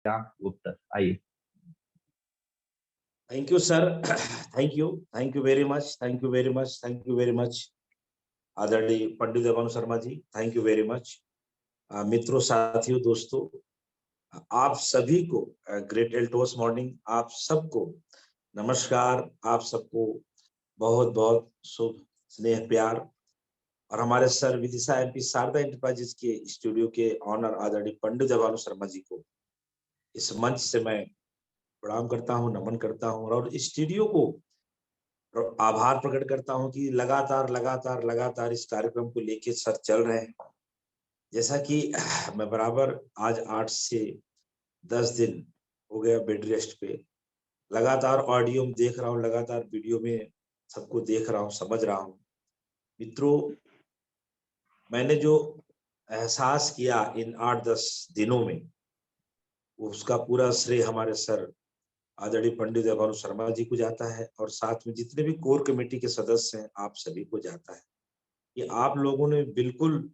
क्या गुप्ता, आइए। Thank you sir. Thank you very much, thank you very much, thank you very much. आदरणीय Pandit देवानु Sharma ji, thank you very much. मित्रों, साथियों, दोस्तों, आप सभी को ग्रेट एल्टोस मॉर्निंग, आप सबको नमस्कार। आप सबको बहुत बहुत शुभ स्नेह प्यार। और हमारे sir Vidisha MP Sharda enterprises के स्टूडियो के ऑनर आदरणीय पंडित देवानु शर्मा जी को इस मंच से मैं प्रणाम करता हूँ, नमन करता हूँ और स्टूडियो को आभार प्रकट करता हूं कि लगातार लगातार लगातार इस कार्यक्रम को लेके सर चल रहे हैं। जैसा कि मैं बराबर आज 8 से 10 दिन हो गया बेड रेस्ट पे, लगातार ऑडियो में देख रहा हूँ, लगातार वीडियो में सबको देख रहा हूँ, समझ रहा हूँ। मित्रों, मैंने जो एहसास किया इन 8-10 दिनों में, उसका पूरा श्रेय हमारे सर आदरणीय पंडित देवानु शर्मा जी को जाता है और साथ में जितने भी कोर कमेटी के सदस्य हैं, आप सभी को जाता है कि आप लोगों ने बिल्कुल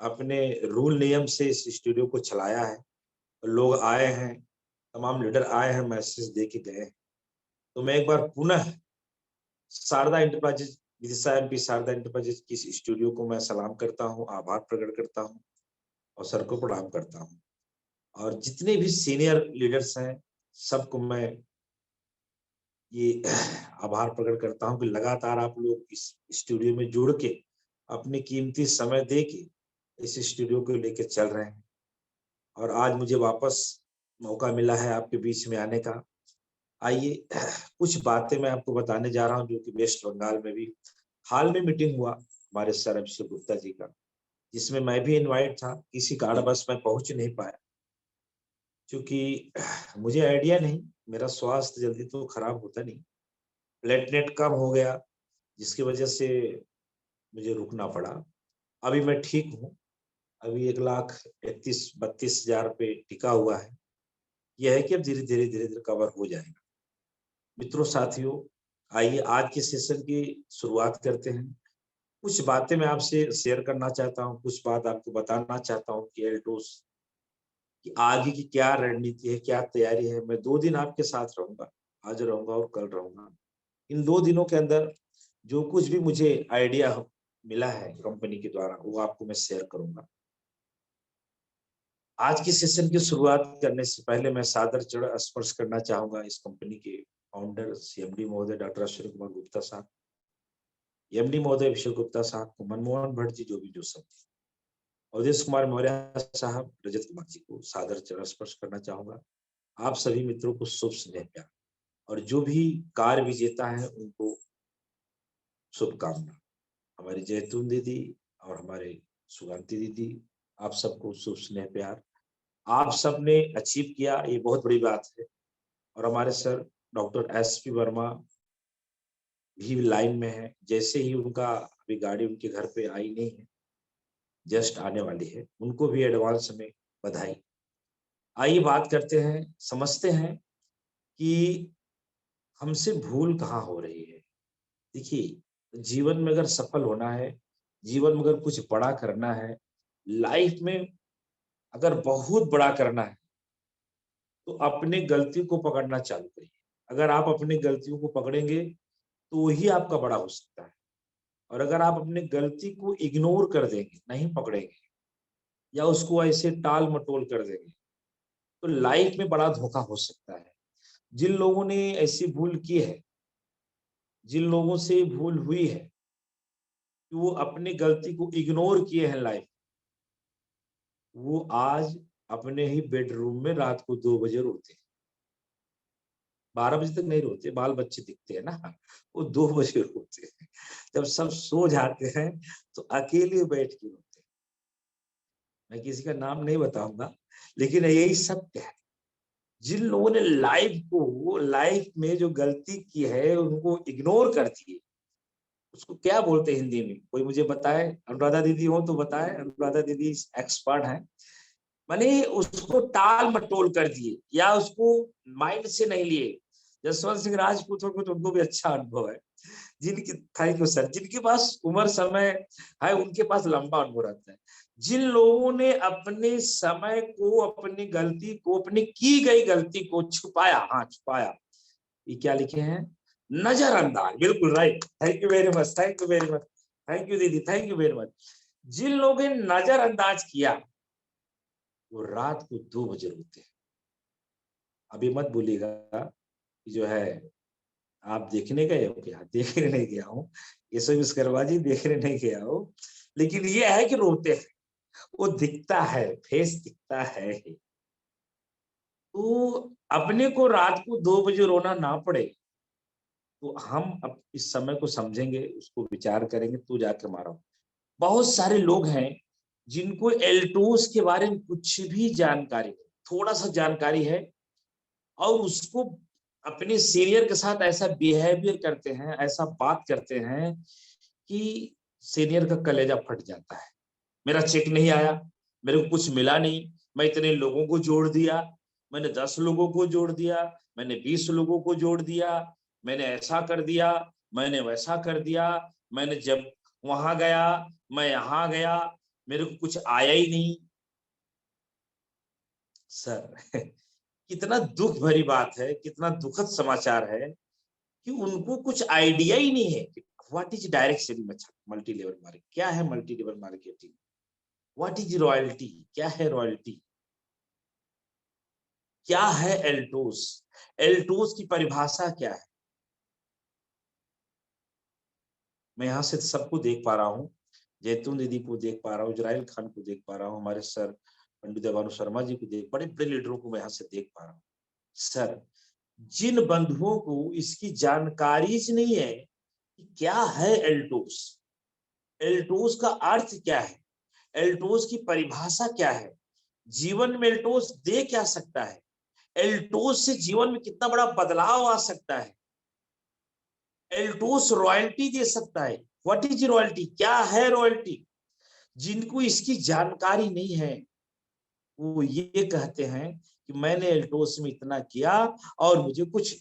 अपने रूल नियम से इस स्टूडियो को चलाया है। लोग आए हैं, तमाम लीडर आए हैं, मैसेज दे के गए हैं। तो मैं एक बार पुनः Sharda enterprises, Vidisha MP Sharda enterprises की इस स्टूडियो को मैं सलाम करता हूँ, आभार प्रकट करता हूँ और सर को प्रणाम करता हूँ। और जितने भी सीनियर लीडर्स हैं, सबको मैं ये आभार प्रकट करता हूँ कि लगातार आप लोग इस स्टूडियो में जुड़ के अपनी कीमती समय दे के इस स्टूडियो को लेके चल रहे हैं। और आज मुझे वापस मौका मिला है आपके बीच में आने का। आइए, कुछ बातें मैं आपको बताने जा रहा हूँ जो कि वेस्ट बंगाल में भी हाल में मीटिंग हुआ हमारे सर अभिषेक गुप्ता जी का, जिसमें मैं भी इनवाइट था। किसी कारणवश मैं पहुंच नहीं पाया क्योंकि मुझे आइडिया नहीं, मेरा स्वास्थ्य जल्दी तो खराब होता नहीं, प्लेटलेट कम हो गया जिसकी वजह से मुझे रुकना पड़ा। अभी मैं ठीक हूँ, अभी 1,31,32,हजार पे टिका हुआ है। यह है कि अब धीरे धीरे धीरे धीरे कवर हो जाएगा। मित्रों, साथियों, आइए आज के सेशन की शुरुआत करते हैं। कुछ बातें मैं आपसे शेयर करना चाहता हूँ, कुछ बात आपको बताना चाहता हूँ कि एल्टोस की आगे की क्या रणनीति है, क्या तैयारी है। मैं 2 दिन आपके साथ रहूंगा, आज रहूंगा और कल रहूंगा। इन 2 दिनों के अंदर जो कुछ भी मुझे आइडिया मिला है कंपनी के द्वारा, वो आपको मैं शेयर करूंगा। आज की सेशन की शुरुआत करने से पहले मैं सादर चरण स्पर्श करना चाहूंगा इस कंपनी के फाउंडर सीएमडी महोदय डॉक्टर अश्विनी कुमार गुप्ता साहब, एमडी महोदय अभिषेक गुप्ता साहब को, मनमोहन भट्ट जी जो भी जो सब, अवधेश कुमार मौर्य साहब, रजत कुमार जी को सादर चरण स्पर्श करना चाहूंगा। आप सभी मित्रों को शुभ स्नेह प्यार और जो भी कार्य विजेता है उनको शुभकामना। हमारी जैतून दीदी और हमारे सुगांती दीदी, आप सबको शुभ स्नेह प्यार। आप सबने अचीव किया, ये बहुत बड़ी बात है। और हमारे सर डॉक्टर एसपी वर्मा भी लाइन में है। जैसे ही उनका अभी गाड़ी उनके घर पे आई नहीं है, जस्ट आने वाली है, उनको भी एडवांस में बधाई। आइए बात करते हैं, समझते हैं कि हमसे भूल कहाँ हो रही है। देखिए, जीवन में अगर सफल होना है, जीवन में अगर कुछ बड़ा करना है, लाइफ में अगर बहुत बड़ा करना है, तो अपने गलती को पकड़ना चालू करिए। अगर आप अपनी गलतियों को पकड़ेंगे तो वही आपका बड़ा हो सकता है। और अगर आप अपनी गलती को इग्नोर कर देंगे, नहीं पकड़ेंगे या उसको ऐसे टाल मटोल कर देंगे, तो लाइफ में बड़ा धोखा हो सकता है। जिन लोगों ने ऐसी भूल की है, जिन लोगों से भूल हुई है कि वो अपनी गलती को इग्नोर किए हैं लाइफ, वो आज अपने ही बेडरूम में रात को 2 बजे रोते हैं। 12 बजे तक नहीं रोते, बाल बच्चे दिखते हैं ना, वो 2 बजे रोते हैं। जब सब सो जाते हैं तो अकेले बैठ के रोते हैं। मैं किसी का नाम नहीं बताऊंगा, लेकिन यही सत्य है। जिन लोगों ने लाइफ में जो गलती की है उनको इग्नोर कर दिए, उसको क्या बोलते हैं हिंदी में, कोई मुझे बताए। अनुराधा दीदी हो तो बताए, अनुराधा दीदी एक्सपर्ट हैं। माने उसको टाल मटोल कर दिए या उसको माइंड से नहीं लिए। जसवंत सिंह राजपूत हो तो उनको भी अच्छा अनुभव है। जिनकी, थैंक यू सर, जिनके पास उम्र समय है उनके पास लंबा अनुभव रहता है। जिन लोगों ने अपने समय को, अपनी गलती को, अपनी की गई गलती को छुपाया, हाँ छुपाया, ये क्या लिखे हैं, नजरअंदाज। बिल्कुल right, thank you very much, thank you very much, thank you दीदी, थैंक यू वेरी मच। जिन लोगों ने नजरअंदाज किया वो रात को 2 बजे रोते हैं। अभी मत बोलिएगा कि जो है आप देखने गए हो क्या, देखने नहीं गया हूँ, ये सब इसकरबाजी देखने नहीं गया हूँ, लेकिन ये है कि रोते हैं, वो दिखता है, फेस दिखता है। तो अपने को रात को 2 बजे रोना ना पड़े, तो हम अब इस समय को समझेंगे, उसको विचार करेंगे तो जाके मारा। बहुत सारे लोग हैं जिनको एल्टोस के बारे में कुछ भी जानकारी, थोड़ा सा जानकारी है, और उसको अपने सीनियर के साथ ऐसा बिहेवियर करते हैं, ऐसा बात करते हैं कि सीनियर का कलेजा फट जाता है। मेरा चेक नहीं आया, मेरे को कुछ मिला नहीं, मैं इतने लोगों को जोड़ दिया, मैंने 10 लोगों को जोड़ दिया, मैंने 20 लोगों को जोड़ दिया, मैंने ऐसा कर दिया, मैंने वैसा कर दिया, मैंने जब वहां गया, मैं यहाँ गया, मेरे को कुछ आया ही नहीं। सर कितना दुख भरी बात है, कितना दुखद समाचार है कि उनको कुछ आइडिया ही नहीं है कि what is direct selling method, multi level marketing क्या है, multi level marketing what is royalty, क्या है रॉयल्टी, क्या है एल्टोस, एल्टोस की परिभाषा क्या है। मैं यहाँ से सबको देख पा रहा हूँ, जैतून दीदी को देख पा रहा हूँ, इजराइल खान को देख पा रहा हूँ, हमारे सर पंडित देवानु शर्मा जी को देख, बड़े बड़े लीडरों को मैं यहाँ से देख पा रहा हूँ। सर जिन बंधुओं को इसकी जानकारी नहीं है कि क्या है एल्टोस, एल्टोस का अर्थ क्या है, एल्टोस की परिभाषा क्या है, जीवन में एल्टोस दे क्या सकता है, एल्टोस से जीवन में कितना बड़ा बदलाव आ सकता है, एल्टोस रॉयल्टी दे सकता है। व्हाट इज रॉयल्टी, क्या है रॉयल्टी, जिनको इसकी जानकारी नहीं है वो ये कहते हैं कि मैंने एल्टोस में इतना किया और मुझे कुछ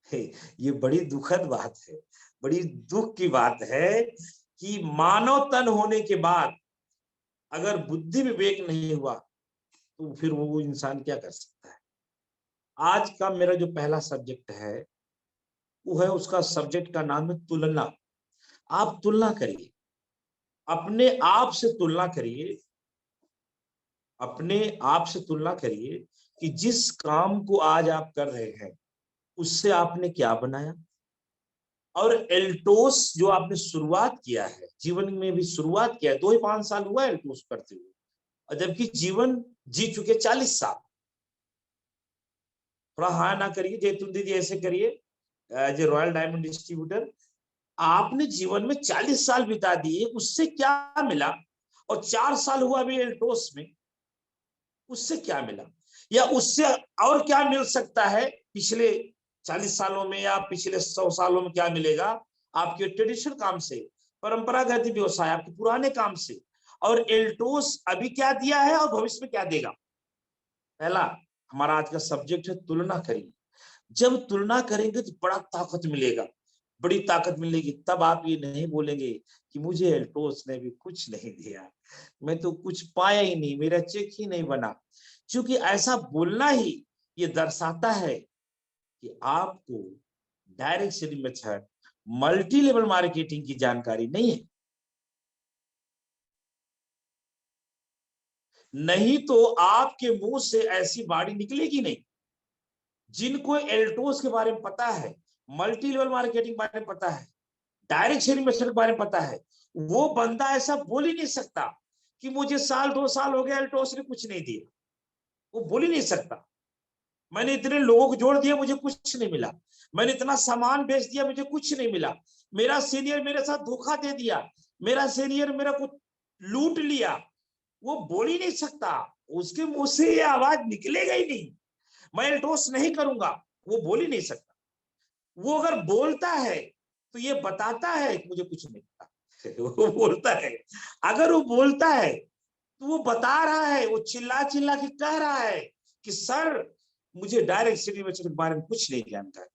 नहीं। ये बड़ी दुखद बात है, बड़ी दुख की बात है कि मानव तन होने के बाद अगर बुद्धि विवेक नहीं हुआ तो फिर वो इंसान क्या कर सकता है। आज का मेरा जो पहला सब्जेक्ट है वो है, उसका सब्जेक्ट का नाम है तुलना। आप तुलना करिए, अपने आप से तुलना करिए, अपने आप से तुलना करिए कि जिस काम को आज आप कर रहे हैं उससे आपने क्या बनाया, और एल्टोस जो आपने शुरुआत किया है, जीवन में भी शुरुआत किया है, 2 ही 5 साल हुआ है एल्टोस करते हुए, और जबकि जीवन जी चुके 40 साल। थोड़ा हाँ ना करिए, जैतून दीदी ऐसे करिए, as a royal diamond distributor आपने जीवन में 40 साल बिता दिए, उससे क्या मिला, और 4 साल हुआ अभी एल्टोस में, उससे क्या मिला, या उससे और क्या मिल सकता है पिछले 40 सालों में, या पिछले 100 सालों में क्या मिलेगा आपके ट्रेडिशनल काम से, परंपरागत व्यवसाय आपके पुराने काम से, और एल्टोस अभी क्या दिया है और भविष्य में क्या देगा। पहला हमारा आज का सब्जेक्ट है तुलना करिए। जब तुलना करेंगे तो बड़ा ताकत मिलेगा, बड़ी ताकत मिलेगी, तब आप ये नहीं बोलेंगे कि मुझे एल्टोस ने भी कुछ नहीं दिया, मैं तो कुछ पाया ही नहीं, मेरा चेक ही नहीं बना। क्योंकि ऐसा बोलना ही ये दर्शाता है कि आपको direct selling method, multi level marketing की जानकारी नहीं है। नहीं तो आपके मुंह से ऐसी बाड़ी निकलेगी नहीं। जिनको एल्टोस के बारे में पता है, मल्टी लेवल मार्केटिंग के बारे में पता है, डायरेक्ट सेलिंग मेथड के बारे में पता है, वो बंदा ऐसा बोल ही नहीं सकता कि मुझे 1-2 साल हो गया एल्टोस ने कुछ नहीं दिया। वो बोल ही नहीं सकता। मैंने इतने लोगों को जोड़ दिया, मुझे कुछ नहीं मिला, मैंने इतना सामान बेच दिया, मुझे कुछ नहीं मिला, मेरा सीनियर मेरे साथ धोखा दे दिया, मेरा सीनियर मेरा कुछ लूट लिया। वो बोल ही नहीं सकता, उसके मुंह से ये आवाज निकलेगा ही नहीं, मैं एल्टोस नहीं करूंगा, वो बोल ही नहीं सकता। वो अगर बोलता है तो ये बताता है कि मुझे कुछ नहीं पता। वो बोलता है, अगर वो बोलता है तो वो बता रहा है, वो चिल्ला चिल्ला के कह रहा है कि सर मुझे डायरेक्ट सेलिंग मेथड के बारे में कुछ नहीं जानकारी।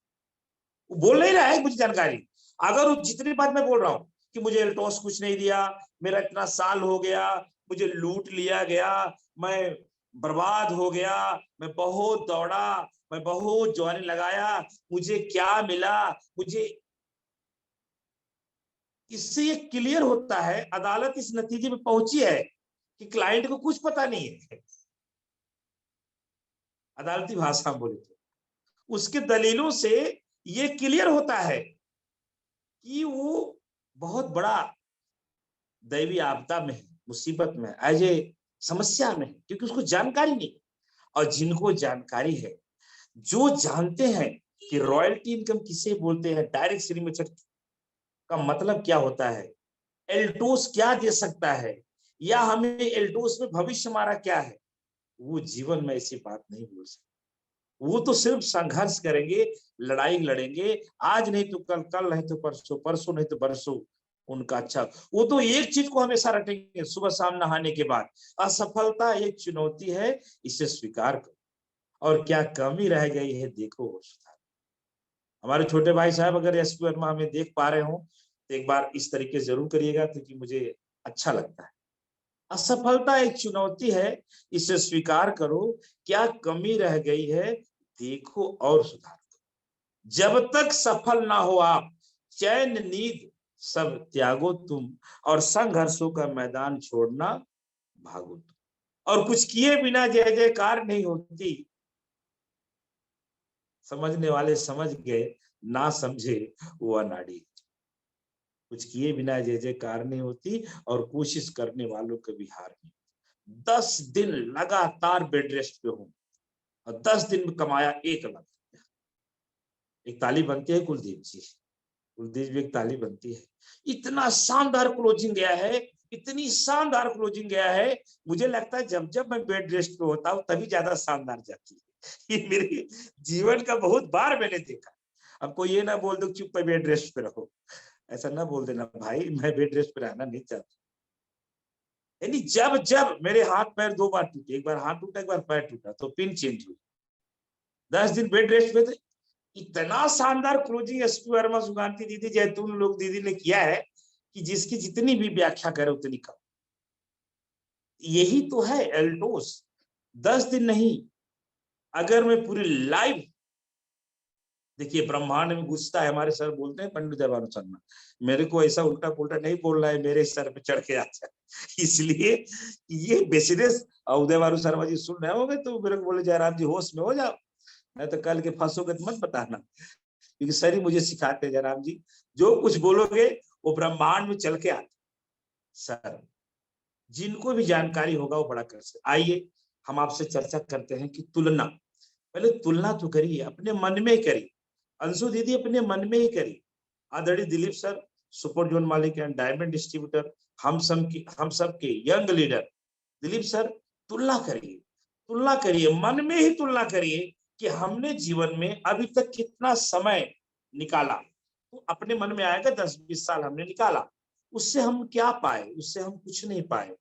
वो बोल नहीं रहा है मुझे जानकारी। अगर वो जितनी बात मैं बोल रहा हूँ कि मुझे एल्टोस कुछ नहीं दिया, मेरा इतना साल हो गया, मुझे लूट लिया गया, मैं बर्बाद हो गया, मैं बहुत दौड़ा, मैं बहुत जवानी लगाया, मुझे क्या मिला, मुझे इससे ये क्लियर होता है, अदालत इस नतीजे में पहुंची है कि क्लाइंट को कुछ पता नहीं है। अदालती भाषा में बोले तो उसके दलीलों से ये क्लियर होता है कि वो बहुत बड़ा दैवी आपदा में है, मुसीबत में, एज ए समस्या में, क्योंकि उसको जानकारी नहीं। और जिनको जानकारी है, जो जानते हैं कि रॉयल्टी इनकम किसे बोलते हैं, डायरेक्ट श्री मेथड का मतलब क्या होता है, एल्टोस क्या दे सकता है, या हमें एल्टोस में भविष्य हमारा क्या है, वो जीवन में ऐसी बात नहीं बोल सकते। वो तो सिर्फ संघर्ष करेंगे, लड़ाई लड़ेंगे, आज नहीं तो कल, कल नहीं तो परसों, परसों नहीं तो बरसों उनका अच्छा। वो तो एक चीज को हमेशा रटेंगे सुबह शाम नहाने के बाद, असफलता एक चुनौती है, इसे स्वीकार करो, और क्या कमी रह गई है देखो और सुधार। हमारे छोटे भाई साहब अगर एसपी वर्मा हमें देख पा रहे हो तो एक बार इस तरीके से जरूर करिएगा, क्योंकि मुझे अच्छा लगता है। असफलता एक चुनौती है, इसे स्वीकार करो, क्या कमी रह गई है देखो और सुधार करो। जब तक सफल ना हो आप, चैन नींद सब त्यागो तुम, और संघर्षों का मैदान छोड़ना भागो तुम। और कुछ किए बिना जय जयकार नहीं होती, समझने वाले समझ गए, ना समझे वो अनाड़ी। कुछ किए बिना जय जयकार नहीं होती, और कोशिश करने वालों कभी हार नहीं। 10 दिन लगातार बेड रेस्ट पे हूं, और 10 दिन में कमाया 1 लाख। एक ताली बनती है कुलदीप जी, कुलदीप जी एक ताली बनती है। इतना शानदार क्लोजिंग गया है, इतनी शानदार क्लोजिंग गया है, मुझे लगता है जब जब मैं बेड रेस्ट पे होता हूँ तभी ज्यादा शानदार जाती है। ये मेरे जीवन का बहुत बार मैंने देखा। अब कोई ये ना बोल दो चुप पे बेड रेस्ट पे रहो, ऐसा ना बोल देना भाई, मैं बेड रेस्ट पे रहना नहीं चाहता। यानी जब जब मेरे हाथ पैर 2 बार टूटे, एक बार हाथ टूटा, एक बार पैर टूटा, तो पिन चेंज हुई, 10 दिन बेड रेस्ट पे थे। इतना शानदार क्लोजिंग एसपी वर्मा, सुकांति दीदी, जैतून लोग दीदी ने किया है कि जिसकी जितनी भी व्याख्या करे उतनी कम। यही तो है एल्टोस। 10 दिन नहीं, अगर मैं पूरी लाइव, देखिए ब्रह्मांड में घुसता है, हमारे सर बोलते हैं पंडित देवानंद शर्मा, मेरे को ऐसा उल्टा पुल्टा नहीं बोलना है, मेरे सर पे चढ़ के आ जाए। इसलिए ये बिजनेस, उदय बारू शर्मा जी सुन रहे होंगे तो मेरे को बोले जयराम जी होश में हो जाओ, मैं तो कल के फंसोगे तो मत बताना, क्योंकि सर ही मुझे सिखाते हैं जयराम जी, जो कुछ बोलोगे वो ब्रह्मांड में चल के आते सर। जिनको भी जानकारी होगा वो बड़ा कर सकते। आइए हम आपसे चर्चा करते हैं कि तुलना, पहले तुलना तो करिए, अपने मन में करिए। अंशु दीदी अपने मन में ही करिए। आदरणीय दिलीप सर, सुपर जोन मालिक एंड डायमंड डिस्ट्रीब्यूटर, हम सब के यंग लीडर दिलीप सर, तुलना करिए, तुलना करिए, मन में ही तुलना करिए कि हमने जीवन में अभी तक कितना समय निकाला। तो अपने मन में आएगा 10-20 साल हमने निकाला, उससे हम क्या पाए, उससे हम कुछ नहीं पाए।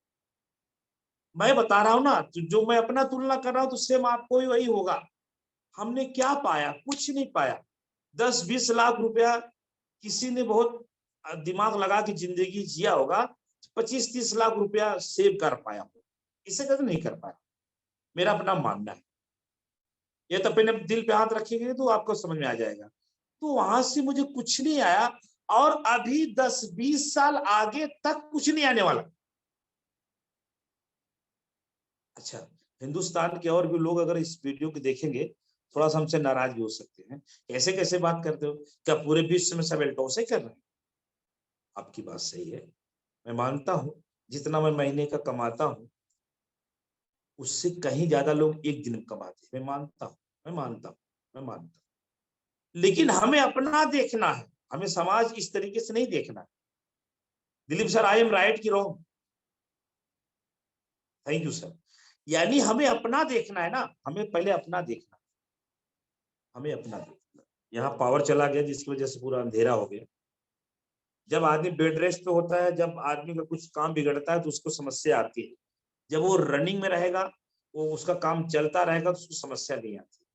मैं बता रहा हूं ना, जो मैं अपना तुलना कर रहा हूं तो सेम आपको ही वही होगा। हमने क्या पाया, कुछ नहीं पाया। 10-20 लाख रुपया किसी ने बहुत दिमाग लगा के जिंदगी जिया होगा, 25-30 लाख रुपया सेव कर पाया हो, इसे कभी नहीं कर पाया, मेरा अपना मानना है। ये तो अपने दिल पे हाथ रखेंगे तो आपको समझ में आ जाएगा। तो वहां से मुझे कुछ नहीं आया, और अभी 10-20 साल आगे तक कुछ नहीं आने वाला। अच्छा, हिंदुस्तान के और भी लोग अगर इस वीडियो को देखेंगे, थोड़ा सा हमसे नाराज भी हो सकते हैं, कैसे कैसे बात करते हो, क्या पूरे विश्व में सब एल्टोस कर रहे हैं? आपकी बात सही है, मैं मानता हूं, जितना मैं महीने का कमाता हूं उससे कहीं ज्यादा लोग एक दिन में कमाते हैं, मैं मानता हूं, मैं मानता हूं, मैं मानता हूं। लेकिन हमें अपना देखना है, हमें समाज इस तरीके से नहीं देखना है। Dilip sir, I am right की रॉन्ग? Thank you sir. यानी हमें अपना देखना है ना, हमें पहले अपना देखना, हमें अपना देखना। यहाँ पावर चला गया जिसकी वजह से पूरा अंधेरा हो गया। जब आदमी बेड रेस्ट पे होता है, जब आदमी का कुछ काम बिगड़ता है तो उसको समस्या आती है। जब वो रनिंग में रहेगा, वो उसका काम चलता रहेगा तो उसको समस्या नहीं आती।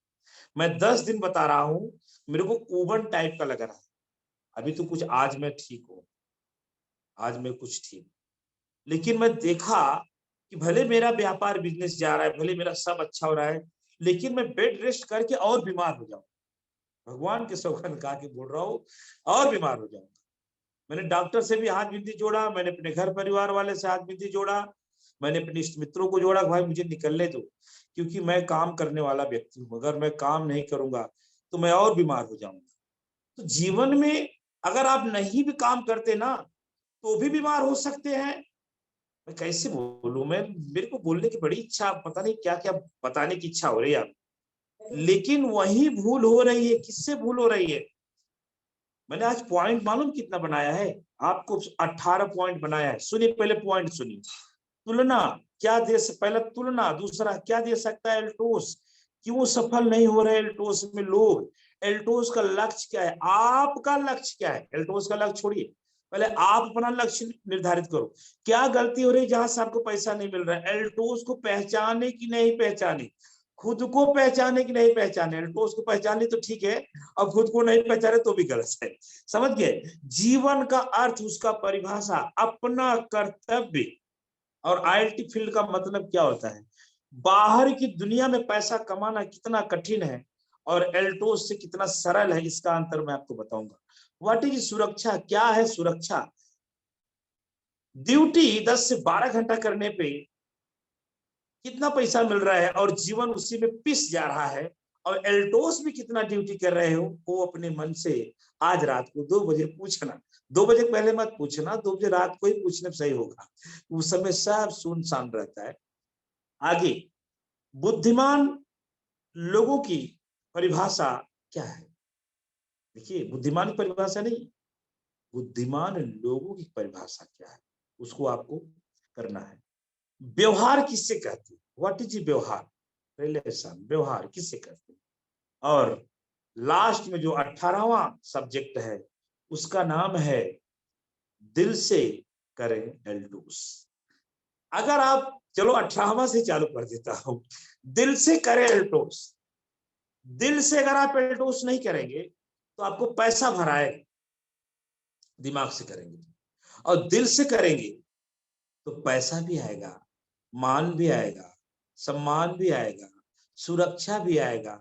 मैं 10 दिन बता रहा हूँ, मेरे को ऊबन टाइप का लग रहा है, अभी तो कुछ आज मैं ठीक हूँ, आज मैं कुछ ठीक, लेकिन मैं देखा कि भले मेरा व्यापार बिजनेस जा रहा है, भले मेरा सब अच्छा हो रहा है, लेकिन मैं बेड रेस्ट करके और बीमार हो जाऊं, भगवान के सौगंध खा के बोल रहा हूँ, और बीमार हो जाऊंगा। मैंने डॉक्टर से भी हाथ विनती जोड़ा, मैंने अपने घर परिवार वाले से हाथ विनती जोड़ा, मैंने अपने इष्ट मित्रों को जोड़ा, भाई मुझे निकलने दो, क्योंकि मैं काम करने वाला व्यक्ति हूँ, अगर मैं काम नहीं करूंगा तो मैं और बीमार हो जाऊंगा। तो जीवन में अगर आप नहीं भी काम करते ना तो भी बीमार हो सकते हैं। मैं कैसे बोलूं, मैं मेरे को बोलने की बड़ी इच्छा, पता नहीं क्या क्या बताने की इच्छा हो रही है, लेकिन वही भूल हो रही है। किससे भूल हो रही है? मैंने आज पॉइंट मालूम कितना बनाया है आपको? 18 पॉइंट बनाया है। सुनिए, पहले पॉइंट सुनिए। तुलना क्या दे, पहला तुलना, दूसरा क्या दे सकता है एल्टोस, क्यों सफल नहीं हो रहे एल्टोस में लोग, एल्टोस का लक्ष्य क्या है, आपका लक्ष्य क्या है। एल्टोस का लक्ष्य छोड़िए, पहले आप अपना लक्ष्य निर्धारित करो। क्या गलती हो रही है जहां से आपको पैसा नहीं मिल रहा है? एल्टोस को पहचाने की नहीं पहचाने, खुद को पहचाने की नहीं पहचाने। एल्टोस को पहचाने तो ठीक है, और खुद को नहीं पहचाने तो भी गलत है। समझ गए? जीवन का अर्थ, उसका परिभाषा अपना कर्तव्य। और आईएलटी फील्ड का मतलब क्या होता है? बाहर की दुनिया में पैसा कमाना कितना कठिन है और एल्टोस से कितना सरल है, इसका अंतर मैं आपको बताऊंगा। व्हाट इज सुरक्षा? क्या है सुरक्षा? ड्यूटी 10 से 12 घंटा करने पे कितना पैसा मिल रहा है और जीवन उसी में पिस जा रहा है। और एल्टोस भी कितना ड्यूटी कर रहे हो, वो अपने मन से आज रात को 2 बजे पूछना। 2 बजे पहले मत पूछना, 2 बजे रात को ही पूछने सही होगा, उस समय सब सुनसान रहता है। आगे, बुद्धिमान लोगों की परिभाषा क्या है? देखिए, बुद्धिमान की परिभाषा नहीं, बुद्धिमान लोगों की परिभाषा क्या है, उसको आपको करना है। व्यवहार किससे कहते हैं? व्हाट इज व्यवहार? रिलेशन, व्यवहार किससे कहते हैं? और लास्ट में जो 18वां सब्जेक्ट है, उसका नाम है दिल से करें एल्टूस। अगर आप, चलो 18वां से चालू कर देता हूं, दिल से करें एल्टोस। दिल से अगर आप एल्टोस नहीं करेंगे तो आपको पैसा भराए, दिमाग से करेंगे, और दिल से करेंगे तो पैसा भी आएगा, मान भी आएगा, सम्मान भी आएगा, सुरक्षा भी आएगा,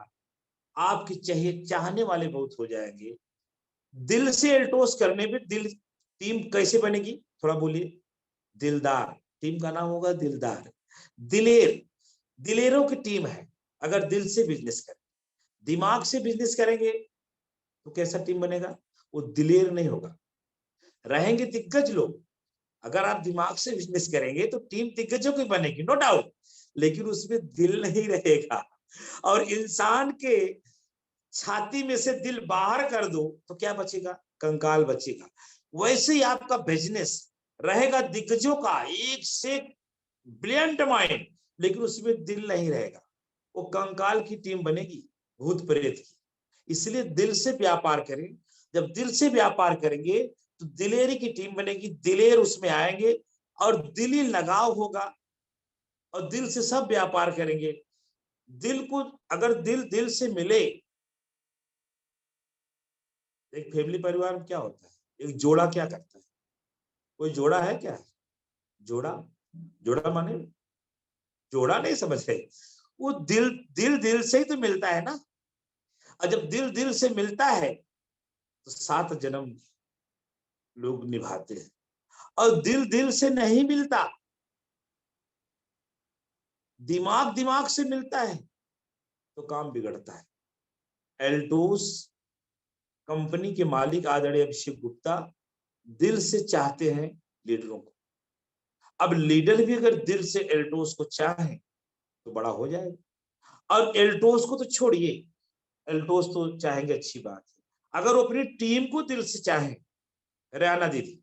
आपके चाहिए चाहने वाले बहुत हो जाएंगे। दिल से एल्टोस करने में दिल, टीम कैसे बनेगी थोड़ा बोलिए? दिलदार, टीम का नाम होगा दिलदार। दिलेर, दिलेरों की टीम है अगर दिल से बिजनेस करें। दिमाग से बिजनेस करेंगे तो कैसा टीम बनेगा? वो दिलेर नहीं होगा। रहेंगे दिग्गज लोग, अगर आप दिमाग से बिजनेस करेंगे तो टीम दिग्गजों की बनेगी, नो डाउट, लेकिन उसमें दिल नहीं रहेगा। और इंसान के छाती में से दिल बाहर कर दो तो क्या बचेगा? कंकाल बचेगा। वैसे ही आपका बिजनेस रहेगा दिग्गजों का, एक से ब्रिलियंट माइंड, लेकिन उसमें दिल नहीं रहेगा, वो कंकाल की टीम बनेगी, भूत प्रेत की। इसलिए दिल से व्यापार करें। जब दिल से व्यापार करेंगे तो दिलेरी की टीम बनेगी, दिलेर उसमें आएंगे और दिली लगाव होगा, और दिल से सब व्यापार करेंगे। दिल को अगर दिल दिल से मिले, एक फैमिली परिवार में क्या होता है, एक जोड़ा क्या करता है? कोई जोड़ा है क्या? जोड़ा, जोड़ा माने जोड़ा नहीं समझ रहे? वो दिल दिल दिल से ही तो मिलता है ना। और जब दिल दिल से मिलता है तो 7 जन्म लोग निभाते हैं। और दिल दिल से नहीं मिलता, दिमाग दिमाग से मिलता है तो काम बिगड़ता है। एल्टोस कंपनी के मालिक आदरणीय अभिषेक गुप्ता दिल से चाहते हैं लीडरों को। अब लीडर भी अगर दिल से एल्टोस को चाहे तो बड़ा हो जाएगा। और एल्टोस को तो छोड़िए, एल्टोस तो चाहेंगे, अच्छी बात है। अगर वो अपनी टीम को दिल से चाहे, रेहाना दीदी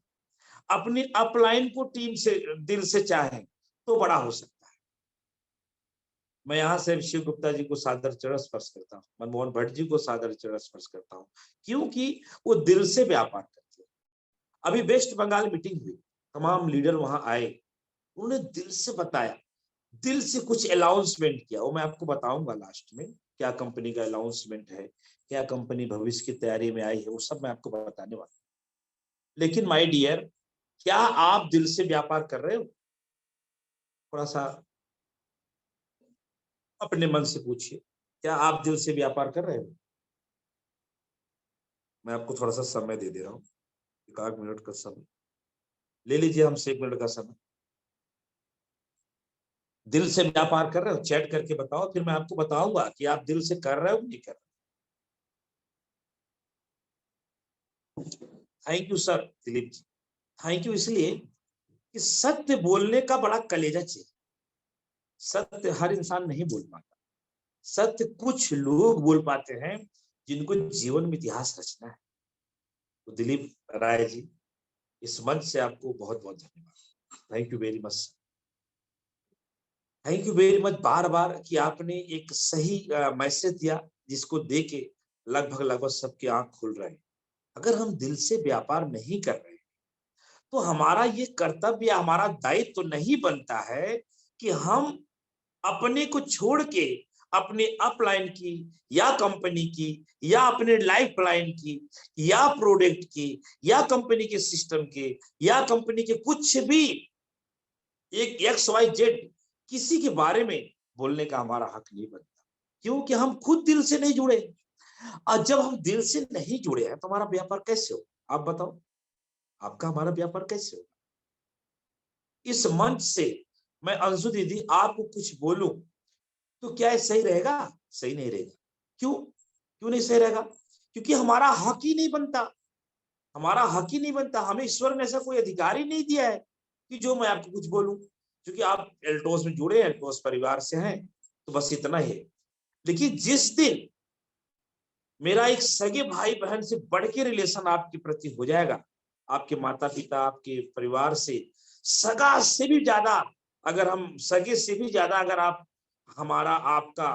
अपनी अपलाइन को टीम से दिल से चाहे तो बड़ा हो सकता है। मैं यहाँ से शिव गुप्ता जी को सादर चरण स्पर्श करता हूँ, मनमोहन भट्ट जी को सादर चरण स्पर्श करता हूँ, क्योंकि वो दिल से व्यापार करते हैं। अभी वेस्ट बंगाल मीटिंग हुई, तमाम लीडर वहां आए, उन्होंने दिल से बताया, दिल से कुछ अनाउंसमेंट किया, वो मैं आपको बताऊंगा लास्ट में क्या कंपनी का अनाउंसमेंट है, क्या कंपनी भविष्य की तैयारी में आई है, वो सब मैं आपको बताने वाला हूं। लेकिन माय डियर, क्या आप दिल से व्यापार कर रहे हो? थोड़ा सा अपने मन से पूछिए, क्या आप दिल से व्यापार कर रहे हो? मैं आपको थोड़ा सा समय दे दे रहा हूँ, 1 मिनट का समय ले लीजिए, हमसे 1 मिनट का समय। दिल से व्यापार कर रहे हो? चैट करके बताओ, फिर मैं आपको बताऊंगा कि आप दिल से कर रहे हो नहीं कर रहे। Thank you sir Dilip ji, thank you. इसलिए कि सत्य बोलने का बड़ा कलेजा चाहिए। सत्य हर इंसान नहीं बोल पाता। सत्य कुछ लोग बोल पाते हैं जिनको जीवन में इतिहास रचना है। तो दिलीप राय जी, इस मंच से आपको बहुत बहुत धन्यवाद। Thank you very much. Thank you very much बार बार कि आपने एक सही मैसेज दिया, जिसको दे के लगभग लगभग सबके आंख खुल रहे हैं। अगर हम दिल से व्यापार नहीं कर रहे तो हमारा ये कर्तव्य, हमारा दायित्व तो नहीं बनता है कि हम अपने को छोड़ के अपने अपलाइन की या कंपनी की या अपने लाइफ लाइन की या प्रोडक्ट की या कंपनी के सिस्टम के या कंपनी के कुछ भी एक XYZ किसी के बारे में बोलने का हमारा हक नहीं बनता, क्योंकि हम खुद दिल से नहीं जुड़े। और जब हम दिल से नहीं जुड़े हैं तो हमारा व्यापार कैसे हो? आप बताओ, आपका हमारा व्यापार कैसे हो? इस मंच से मैं अंशु दीदी आपको कुछ बोलूं तो क्या ये सही रहेगा? सही नहीं रहेगा। क्यों? क्यों नहीं सही रहेगा? क्योंकि हमारा हक ही नहीं बनता। हमारा हक ही नहीं बनता। हमें ईश्वर ने ऐसा कोई अधिकार ही नहीं दिया है कि जो मैं आपको कुछ बोलूं। क्योंकि आप एल्टोस में जुड़े, एल्टोस परिवार से हैं, तो बस इतना ही है। लेकिन जिस दिन मेरा एक सगे भाई बहन से बढ़ के रिलेशन आपके प्रति हो जाएगा, आपके माता पिता, आपके परिवार से सगा से भी ज्यादा, अगर हम सगे से भी ज्यादा अगर आप हमारा आपका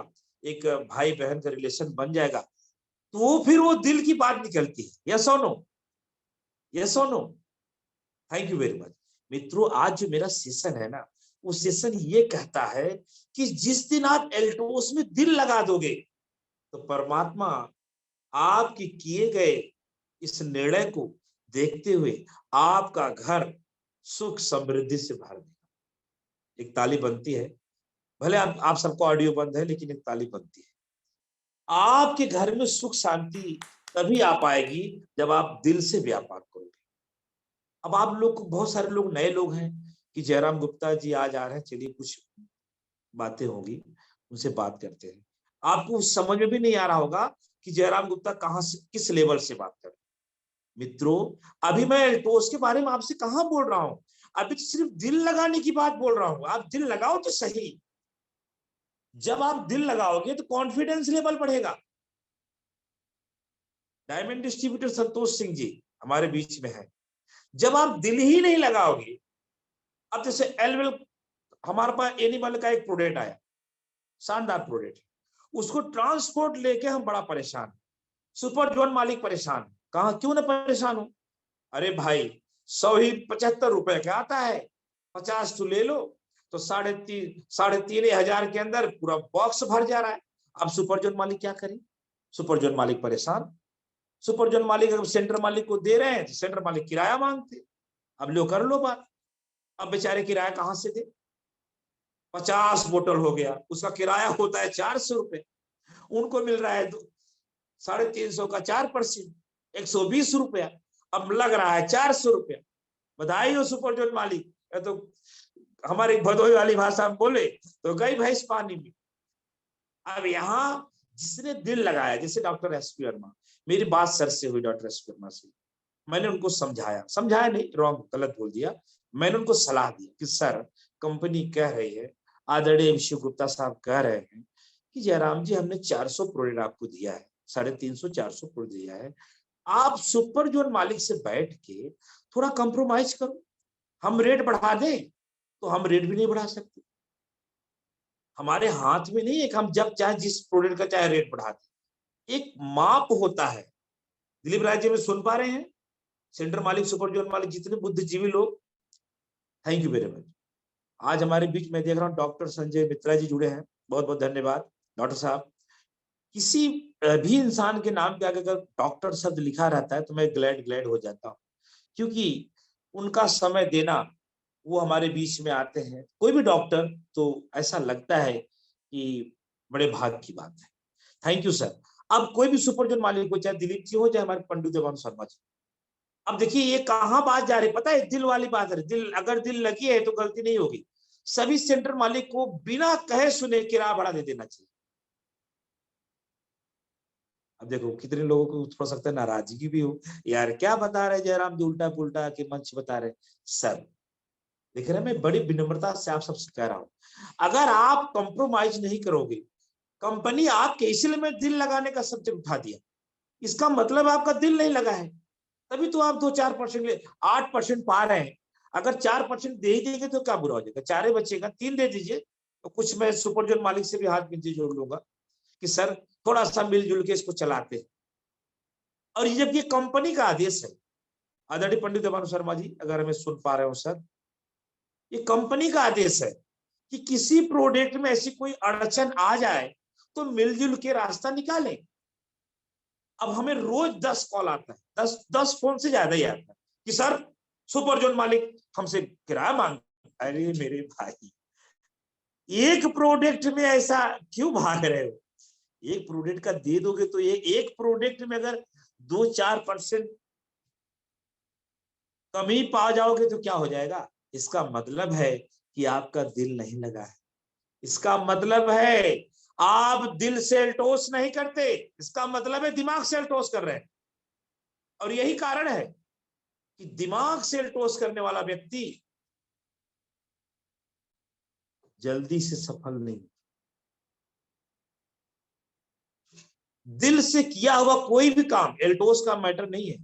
एक भाई बहन का रिलेशन बन जाएगा, तो फिर वो दिल की बात निकलती है। यस और नो? यस और no? Thank you very much. मित्रों, आज जो मेरा सेशन है ना, वो सेशन ये कहता है कि जिस दिन आप एल्टोस में दिल लगा दोगे तो परमात्मा आपके किए गए इस निर्णय को देखते हुए आपका घर सुख समृद्धि से भर देगा। एक ताली बनती है, भले आप सबको ऑडियो बंद है, लेकिन एक ताली बनती है। आपके घर में सुख शांति तभी आ पाएगी जब आप दिल से व्यापार करोगे। अब आप लोग, बहुत सारे लोग नए लोग हैं कि जयराम गुप्ता जी आज आ रहे हैं, चलिए कुछ बातें होगी, उनसे बात करते हैं। आपको समझ में भी नहीं आ रहा होगा कि जयराम गुप्ता कहां से, किस लेवल से बात कर। मित्रों, अभी मैं एल्टोस के बारे में आपसे कहां बोल रहा हूं, अभी तो सिर्फ दिल लगाने की बात बोल रहा हूं। आप दिल लगाओ तो सही। जब आप दिल लगाओगे तो कॉन्फिडेंस लेवल बढ़ेगा। डायमंड डिस्ट्रीब्यूटर संतोष सिंह जी हमारे बीच में है। जब आप दिल ही नहीं लगाओगे, अब जैसे एलवेल, हमारे पास एनिमल का एक प्रोडक्ट आया, शानदार प्रोडक्ट, उसको ट्रांसपोर्ट लेके हम बड़ा परेशान। सुपर जोन मालिक परेशान। कहा क्यों ना परेशान हो? अरे भाई, 100 ही 75 रुपए का आता है, 50 तो ले लो, तो 3,500 के अंदर पूरा बॉक्स भर जा रहा है। अब सुपर जोन मालिक क्या करे? सुपर जोन मालिक परेशान। सुपर जोन मालिक अगर सेंटर मालिक को दे रहे हैं तो सेंटर मालिक किराया मांगते। अब लो कर लो बात। अब बेचारे किराया कहां से दे? 50 बोतल हो गया, उसका किराया होता है 400 रुपए, उनको मिल रहा है 350 का 4%, 120 रुपया। अब लग रहा है 400 रुपया। बधाई हो सुपर जोन मालिक। तो हमारी भदोही वाली भाषा में बोले तो गई भैंस पानी में। अब यहाँ जिसने दिल लगाया, जैसे डॉक्टर एस पी वर्मा, मेरी बात सर से हुई डॉक्टर एस पी वर्मा से, मैंने उनको समझाया, समझाया नहीं, रॉन्ग, गलत बोल दिया। मैंने उनको सलाह दी कि सर, कंपनी कह रही है, आदरणीय विशु गुप्ता साहब कह रहे हैं कि जयराम जी हमने 400 प्रोडक्ट आपको दिया है, 350 400 प्रोडक्ट दिया है, आप सुपर जोन मालिक से बैठ के थोड़ा कंप्रोमाइज करो। हम रेट बढ़ा दें तो हम रेट भी नहीं बढ़ा सकते। हमारे हाथ में नहीं है कि हम जब चाहे जिस प्रोडक्ट का चाहे रेट बढ़ा दें। एक माप होता है। दिलीप राय जी में सुन पा रहे हैं? सेंटर मालिक, सुपर जोन मालिक, जितने बुद्धिजीवी लोग, थैंक यू वेरी मच। आज हमारे बीच में देख रहा हूँ डॉक्टर संजय मित्रा जी जुड़े हैं, बहुत बहुत धन्यवाद डॉक्टर साहब। किसी भी इंसान के नाम के आगे अगर डॉक्टर शब्द लिखा रहता है तो मैं ग्लैड ग्लैड हो जाता हूँ, क्योंकि उनका समय देना, वो हमारे बीच में आते हैं, कोई भी डॉक्टर, तो ऐसा लगता है कि बड़े भाग की बात है। Thank you sir. अब कोई भी सुपरजोन मालिक हो, चाहे दिलीप जी हो, चाहे हमारे पंडित देवानंद शर्मा जी, अब देखिए ये कहाँ बात जा रही, पता है, दिल वाली बात है। दिल, अगर दिल लगी है तो गलती नहीं होगी। सभी सेंटर मालिक को बिना कहे सुने किराया भाड़ा दे देना चाहिए। अब देखो कितने लोगों को हो सकता है नाराजगी भी हो, यार क्या बता रहे जयराम जी, उल्टा पुल्टा के मंच बता रहे। सर देख रहे, मैं बड़ी विनम्रता से आप सबसे कह रहा हूं, अगर आप कॉम्प्रोमाइज नहीं करोगे, कंपनी आपके, इसलिए मैं दिल लगाने का सब्जेक्ट उठा दिया, इसका मतलब आपका दिल नहीं लगा है, तभी तो आप 2-4% ले 8% पा रहे हैं। अगर 4% दे ही देंगे तो क्या बुरा हो जाएगा, 4 बचेगा, 3 दे दीजिए। तो कुछ मैं सुपरजोन मालिक से भी हाथ मिलती जोड़ लूंगा कि सर थोड़ा सा मिलजुल के इसको चलाते हैं। और ये जब ये कंपनी का आदेश है, आदरणीय पंडित देवानंद शर्मा जी अगर हमें सुन पा रहे हो सर, ये कंपनी का आदेश है कि किसी प्रोडक्ट में ऐसी कोई अड़चन आ जाए तो मिलजुल के रास्ता निकालें। अब हमें रोज 10 कॉल आता है, 10 फोन से ज्यादा ही आता है कि सर सुपरजोन मालिक हमसे किराया मांग। अरे मेरे भाई, एक प्रोडक्ट में ऐसा क्यों भाग रहे हो? एक प्रोडक्ट का दे दोगे तो ये एक प्रोडक्ट में अगर 2-4% कमी पा जाओगे तो क्या हो जाएगा? इसका मतलब है कि आपका दिल नहीं लगा है। इसका मतलब है आप दिल से एल्टोस नहीं करते, इसका मतलब है दिमाग से एल्टोस कर रहे हैं। और यही कारण है कि दिमाग से एल्टोस करने वाला व्यक्ति जल्दी से सफल नहीं। दिल से किया हुआ कोई भी काम, एल्टोस का मैटर नहीं है,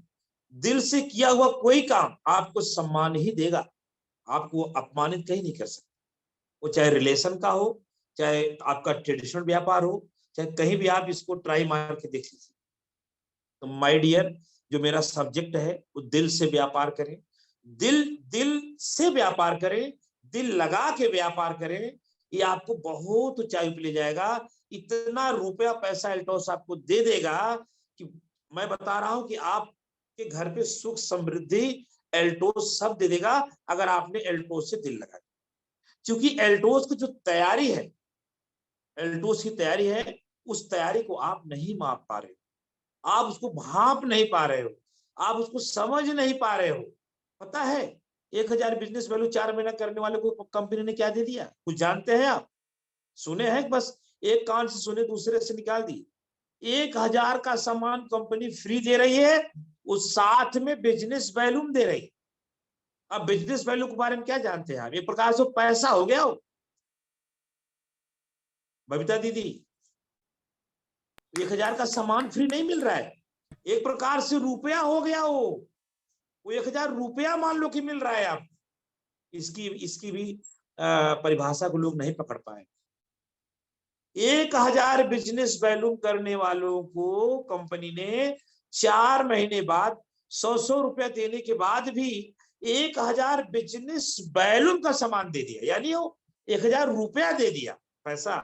दिल से किया हुआ कोई काम आपको सम्मान ही देगा, आपको अपमानित कहीं नहीं कर सकता। वो चाहे रिलेशन का हो, चाहे आपका ट्रेडिशनल व्यापार हो, चाहे कहीं भी आप इसको ट्राई मार के देख लीजिए। तो माय डियर, जो मेरा सब्जेक्ट है वो दिल से व्यापार करें, दिल दिल से व्यापार करें, दिल लगा के व्यापार करें, ये आपको बहुत ऊंचाई पे ले जाएगा। इतना रुपया पैसा एल्टोस आपको दे देगा कि मैं बता रहा हूं कि आपके घर पे सुख समृद्धि एल्टोस सब दे देगा, अगर आपने एल्टोस से दिल लगा। क्योंकि एल्टोस की जो तैयारी है, एल्टोस की तैयारी है, उस तैयारी को आप नहीं माप पा रहे हो, आप उसको भाप नहीं पा रहे हो, आप उसको समझ नहीं पा रहे हो। पता है 1000 बिजनेस वैल्यू 4 महीना करने वाले को कंपनी ने क्या दे दिया? कुछ जानते हैं आप? सुने हैं? बस एक कान से सुने दूसरे से निकाल दी। 1000 का सामान कंपनी फ्री दे रही है, उस साथ में बिजनेस वैल्यू दे रही है। अब बिजनेस वैल्यू के बारे में क्या जानते हैं आप? एक प्रकार से पैसा हो गया हो बबीता दीदी, 1000 का सामान फ्री नहीं मिल रहा है, एक प्रकार से रुपया हो गया वो 1000 रुपया मान लो कि मिल रहा है। आप इसकी इसकी भी परिभाषा को लोग नहीं पकड़ पाए। 1000 बिजनेस वैल्यू करने वालों को कंपनी ने 4 महीने बाद 100 रुपया देने के बाद भी 1000 बिजनेस वैल्यू का सामान दे दिया, यानी वो 1000 रुपया दे दिया पैसा।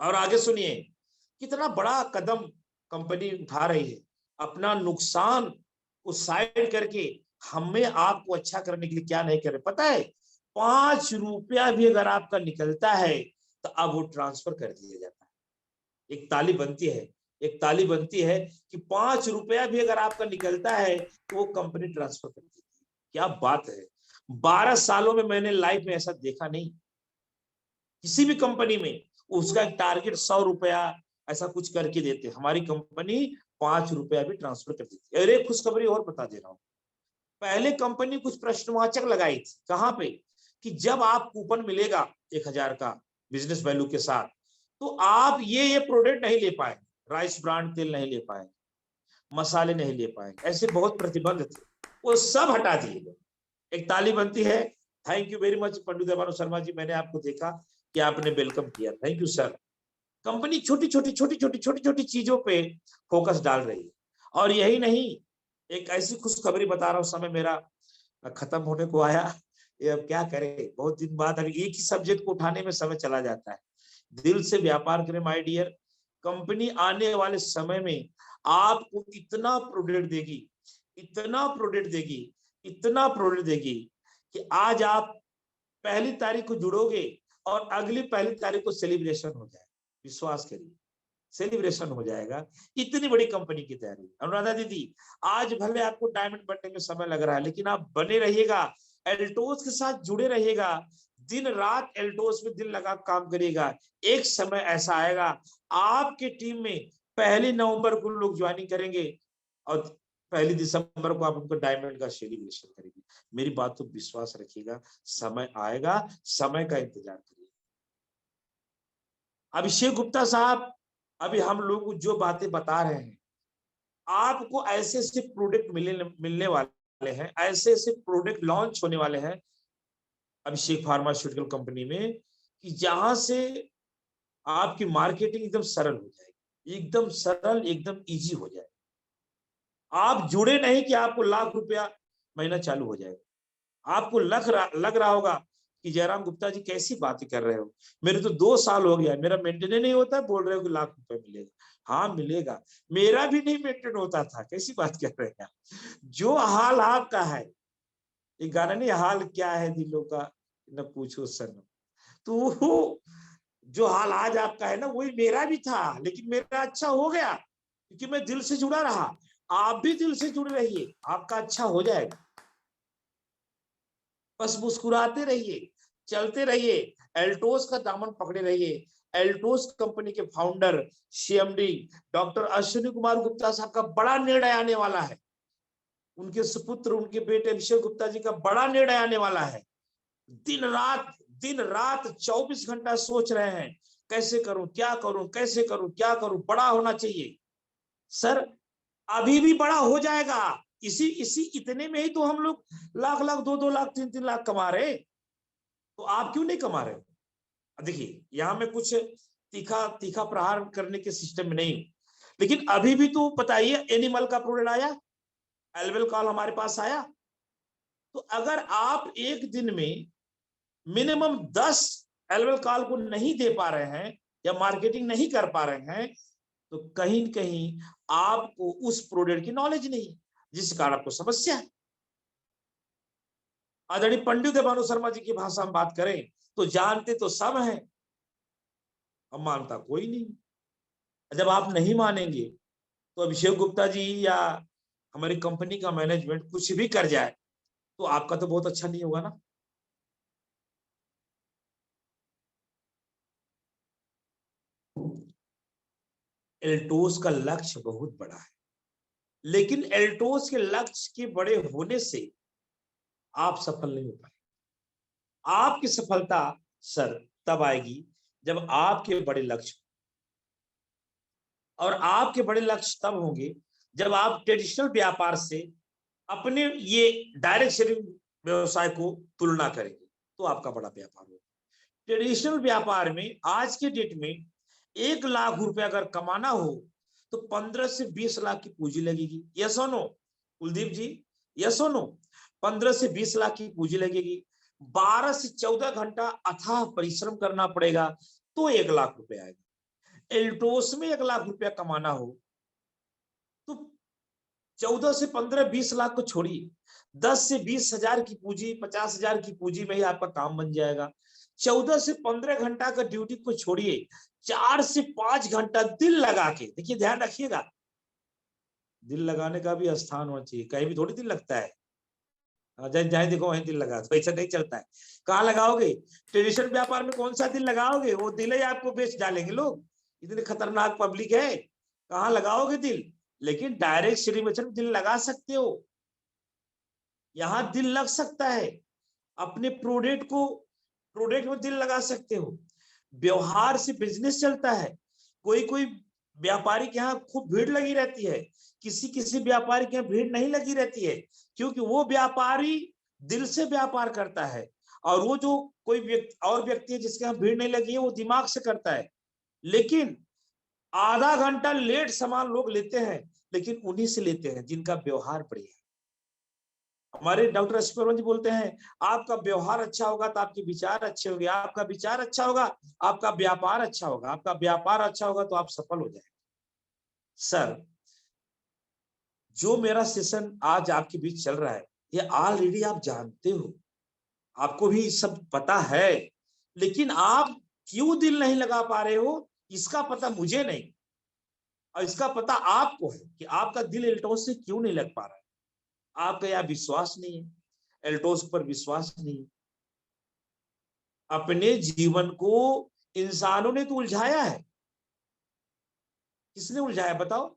और आगे सुनिए, कितना बड़ा कदम कंपनी उठा रही है, अपना नुकसान को साइड करके हमें आपको अच्छा करने के लिए क्या नहीं कर रहे। पता है 5 रुपया भी अगर आपका निकलता है तो अब वो ट्रांसफर कर दिया जाता है। एक ताली बनती है, एक ताली बनती है कि 5 रुपया भी अगर आपका निकलता है तो वो कंपनी ट्रांसफर कर देती है। क्या बात है, 12 सालों में मैंने लाइफ में ऐसा देखा नहीं किसी भी कंपनी में। उसका एक टारगेट 100 रुपया ऐसा कुछ करके देते, हमारी कंपनी 5 रुपया भी ट्रांसफर कर देती है। अरे खुशखबरी और बता दे रहा हूँ, पहले कंपनी कुछ प्रश्नवाचक लगाई थी, कहां पे, कि जब आप कूपन मिलेगा 1000 का बिजनेस वैल्यू के साथ तो आप ये प्रोडक्ट नहीं ले पाए, राइस ब्रांड तेल नहीं ले पाए, मसाले नहीं ले पाए, ऐसे बहुत प्रतिबंध थे, वो सब हटा दिए गए। एक ताली बनती है। थैंक यू वेरी मच पंडित देवानंद शर्मा जी, मैंने आपको देखा कि आपने वेलकम किया, थैंक यू सर। कंपनी छोटी छोटी चीजों पे फोकस डाल रही है। और यही नहीं, एक ऐसी खुशखबरी बता रहा हूँ, समय मेरा खत्म होने को आया, ये अब क्या करें, बहुत दिन बाद अभी एक ही सब्जेक्ट को उठाने में समय चला जाता है। दिल से व्यापार करें माय डियर, कंपनी आने वाले समय में आपको इतना प्रोडक्ट देगी इतना प्रोडक्ट देगी, इतना प्रोडक्ट देगी कि आज आप पहली तारीख को जुड़ोगे और अगली पहली तारीख को सेलिब्रेशन हो जाए। विश्वास करिए, सेलिब्रेशन हो जाएगा। इतनी बड़ी कंपनी की तैयारी। अनुराधा दीदी, आज भले आपको डायमंड बनने में समय लग रहा है, लेकिन आप बने रहिएगा, एल्टोस के साथ जुड़े रहिएगा, दिन रात एल्टोस में दिल लगा काम करिएगा। एक समय ऐसा आएगा आपके टीम में 1 नवंबर को लोग ज्वाइनिंग करेंगे और 1 दिसंबर को आप उनको डायमंड का सेलिब्रेशन करेंगे। मेरी बात तो विश्वास रखिएगा, समय आएगा, समय का इंतजार करिए। अभिषेक गुप्ता साहब, अभी हम लोग जो बातें बता रहे हैं, आपको ऐसे ऐसे प्रोडक्ट मिलने वाले हैं, ऐसे ऐसे प्रोडक्ट लॉन्च होने वाले हैं अभिषेक फार्मास्यूटिकल कंपनी में, कि जहां से आपकी मार्केटिंग एकदम सरल हो जाएगी, एकदम सरल, एकदम इजी हो जाएगी। आप जुड़े नहीं कि आपको लाख रुपया महीना चालू हो जाएगा। आपको लग रहा होगा कि जयराम गुप्ता जी कैसी बातें कर रहे हो, मेरे तो 2 साल हो गया, मेरा मेंटेन नहीं होता, बोल रहे हो कि लाख रुपए मिलेगा। हाँ मिलेगा, मेरा भी नहीं मेंटेन होता था, कैसी बात कर रहे हैं। जो हाल आपका है, एक गाना नहीं, हाल क्या है दिलों का न पूछो सनम, तो जो हाल आज आपका है ना, वही मेरा भी था, लेकिन मेरा अच्छा हो गया क्योंकि मैं दिल से जुड़ा रहा। आप भी दिल से जुड़े रहिए, आपका अच्छा हो जाएगा। बस मुस्कुराते रहिए, चलते रहिए, एल्टोस का दामन पकड़े रहिए। एल्टोस कंपनी के founder CMD doctor Ashwini Kumar Gupta साहब का बड़ा निर्णय आने वाला है। उनके सुपुत्र, उनके बेटे अभिषेक गुप्ता जी का बड़ा निर्णय आने वाला है। दिन रात 24 घंटा सोच रहे हैं, कैसे करूं, क्या करूं, कैसे करूं, क्या करूं, बड़ा होना चाहिए। सर अभी भी बड़ा हो जाएगा। इसी इसी इतने में ही तो हम लोग लाख लाख, 2-2 लाख, 3-3 लाख कमा रहे, तो आप क्यों नहीं कमा रहे? देखिए, यहां मैं कुछ तीखा तीखा प्रहार करने के सिस्टम में नहीं हूं, लेकिन अभी भी तो बताइए, एनिमल का प्रोडक्ट आया, एल्वेल कॉल हमारे पास आया, तो अगर आप एक दिन में मिनिमम 10 एल्वेल कॉल को नहीं दे पा रहे हैं या मार्केटिंग नहीं कर पा रहे हैं, तो कहीं कहीं आपको उस प्रोडक्ट की नॉलेज नहीं, जिस कारण आपको समस्या है। आदरणीय पंडित देवानु शर्मा जी की भाषा में बात करें तो जानते तो सब हैं, हम मानता कोई नहीं। जब आप नहीं मानेंगे तो अभिषेक गुप्ता जी या हमारी कंपनी का मैनेजमेंट कुछ भी कर जाए तो आपका तो बहुत अच्छा नहीं होगा ना। एल्टोस का लक्ष्य बहुत बड़ा है, लेकिन एल्टोस के लक्ष्य के बड़े होने से आप सफल नहीं हो पाए। आपकी सफलता सर तब आएगी जब आपके बड़े लक्ष्य, और आपके बड़े लक्ष्य तब होंगे जब आप ट्रेडिशनल व्यापार से अपने ये डायरेक्ट सेलिंग व्यवसाय को तुलना करेंगे, तो आपका बड़ा व्यापार होगा। ट्रेडिशनल व्यापार में आज के डेट में 1 लाख रुपए अगर कमाना हो तो 15 से 20 लाख की पूंजी लगेगी। यस और नो कुलदीप जी, यस और नो? 15 से 20 लाख की पूंजी लगेगी, 12 से 14 घंटा अथाह परिश्रम करना पड़ेगा, तो 1 लाख रुपए आएगा। एल्टोस में 1 लाख रुपया कमाना हो तो 14 से 15, 20 लाख को छोड़िए, 10 से 20 हजार की पूंजी, 50 हजार की पूंजी में ही आपका काम बन जाएगा। 14 से 15 घंटा का ड्यूटी को छोड़िए, 4 से 5 घंटा दिल लगा के देखिए, ध्यान रखिएगा, दिल लगाने का भी स्थान होना चाहिए, कहीं भी थोड़ी दिल लगता है, जहाँ देखो वहीं दिल लगा, तो ऐसा नहीं चलता है। कहाँ लगाओगे? ट्रेडिशनल व्यापार में कौन सा दिल लगाओगे? वो दिल ही आपको बेच डालेंगे लोग, इतने खतरनाक पब्लिक है, कहाँ लगाओगे दिल? लेकिन डायरेक्ट सेलिब्रेशन में दिल लगा सकते हो, यहां दिल लग सकता है, अपने प्रोडक्ट में दिल लगा सकते हो। व्यवहार से बिजनेस चलता है। कोई कोई व्यापारी के यहाँ खूब भीड़ लगी रहती है, किसी किसी व्यापारी के यहाँ भीड़ नहीं लगी रहती है, क्योंकि वो व्यापारी दिल से व्यापार करता है, और वो जो कोई व्यक्ति है जिसके यहाँ भीड़ नहीं लगी है, वो दिमाग से करता है। लेकिन आधा घंटा लेट सामान लोग लेते हैं, लेकिन उन्हीं से लेते हैं जिनका व्यवहार बढ़िया है। हमारे डॉक्टर अश्विन जी बोलते हैं, आपका व्यवहार अच्छा होगा तो आपके विचार अच्छे होंगे, आपका विचार अच्छा होगा आपका व्यापार अच्छा होगा, आपका व्यापार अच्छा होगा तो आप सफल हो जाएंगे। सर जो मेरा सेशन आज आपके बीच चल रहा है, ये ऑलरेडी आप जानते हो, आपको भी सब पता है, लेकिन आप क्यों दिल नहीं लगा पा रहे हो, इसका पता मुझे नहीं, और इसका पता आपको है कि आपका दिल एल्टोस से क्यों नहीं लग पा रहा है। आपका यहाँ विश्वास नहीं है, एल्टोस पर विश्वास नहीं है। अपने जीवन को इंसानों ने तो उलझाया है। किसने उलझाया बताओ?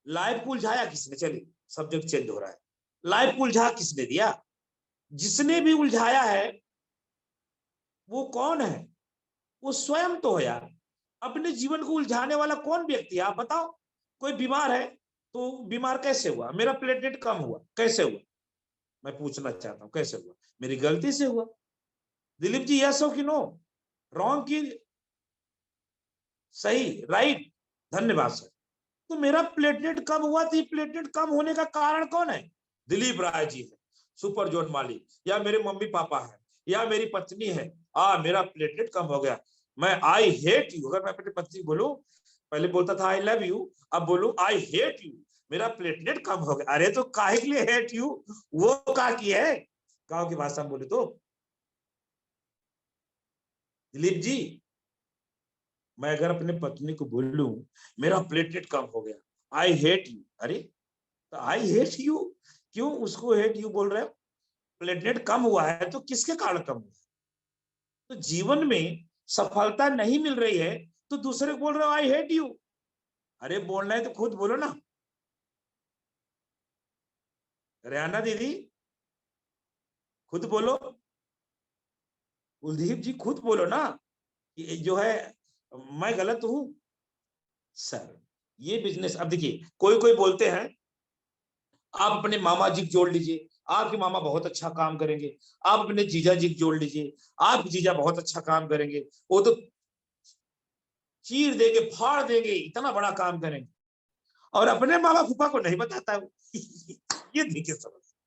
लाइफ को उलझाया किसने? चलिए सब्जेक्ट चेंज हो रहा है। लाइफ को उलझा किसने दिया? जिसने भी उलझाया है वो कौन है? वो स्वयं तो है यार। अपने जीवन को उलझाने वाला कौन व्यक्ति है आप बताओ? कोई बीमार है तो बीमार कैसे हुआ? मेरा प्लेटलेट कम हुआ, कैसे हुआ? मैं पूछना चाहता हूं कैसे हुआ? मेरी गलती से हुआ। दिलीप जी यस हो कि नो? रॉन्ग की सही? राइट, धन्यवाद सर। तो मेरा प्लेटलेट कम हुआ थी, प्लेटलेट कम होने का कारण कौन है? दिलीप राय जी है, सुपर जोन मालिक, या मेरे मम्मी पापा है, या मेरी पत्नी है। मेरा प्लेटलेट कम हो गया। मैं आई हेट यू, अगर मैं अपनी पत्नी बोलूं, पहले बोलता था आई लव यू, अब बोलूं आई हेट यू, मेरा प्लेटलेट कम हो गया। अरे तो काहे के लिए हेट यू? वो का की है, गांव की भाषा में बोले तो। दिलीप जी, मैं अगर अपने पत्नी को बोलूं मेरा प्लेटलेट कम हो गया, आई हेट यू, अरे तो आई हेट यू, क्यों उसको हेट यू बोल रहे हो? प्लेटलेट कम हुआ है तो किसके कारण कम हुआ? तो जीवन में सफलता नहीं मिल रही है तो दूसरे को बोल रहे हो आई हेट यू। अरे बोलना है तो खुद बोलो ना। रेहाना दीदी खुद बोलो, कुलदीप जी खुद बोलो ना, ये जो है मैं गलत हूं? सर ये बिजनेस, अब देखिए कोई कोई बोलते हैं आप अपने मामा जी को जोड़ लीजिए, आपके मामा बहुत अच्छा काम करेंगे। आप अपने जीजा जी को जोड़ लीजिए, आपके जीजा बहुत अच्छा काम करेंगे, वो तो चीर देंगे फाड़ देंगे, इतना बड़ा काम करेंगे। और अपने मामा फूफा को नहीं बताता है। ये देखिए समस्या,